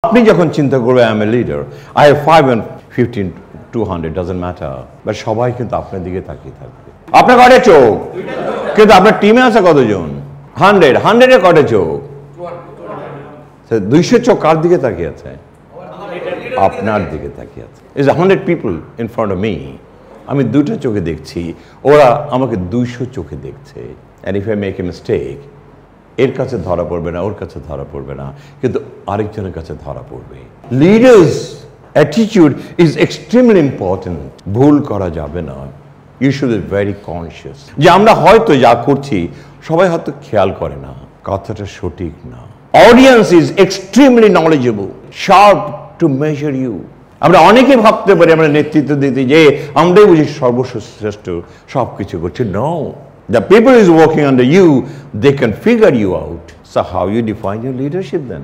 আপনি যখন চিন্তা করবেন I M a leader, I have 5 and 15, 200 doesn't matter, but সবাই কিন্তু আপনার দিকে তাকিয়ে থাকবে। আপনার কয়টা চোখ? কিন্তু আপনার টিমে আছে কতজন? 100 এর কয়টা চোখ? 200 চোখ কার দিকে তাকিয়ে আছে? আপনার দিকে তাকিয়ে আছে। Is 100 people in front of me, আমি দুটো চোখে দেখছি, ওরা আমাকে 200 চোখে দেখছে। And if I make a mistake, এর কাছে ধরা পড়বে না, ওর কাছে ধরা পড়বে না, কিন্তু আরেকজনের কাছে ধরা পড়বে। Leaders attitude is extremely important. ভুল করা যাবে না। You should be very conscious যে আমরা হয়তো যা করছি সবাই হয়তো খেয়াল করে না, কথাটা সঠিক না। Audience is extremely knowledgeable, sharp to measure you. আমরা অনেকে ভাবতে পারি আমরা নেতৃত্ব দিতে যে আমরাই বুঝি সর্বশ্রেষ্ঠ সব কিছু করছি। No, the people is working under you, they can figure you out. So how you define your leadership then?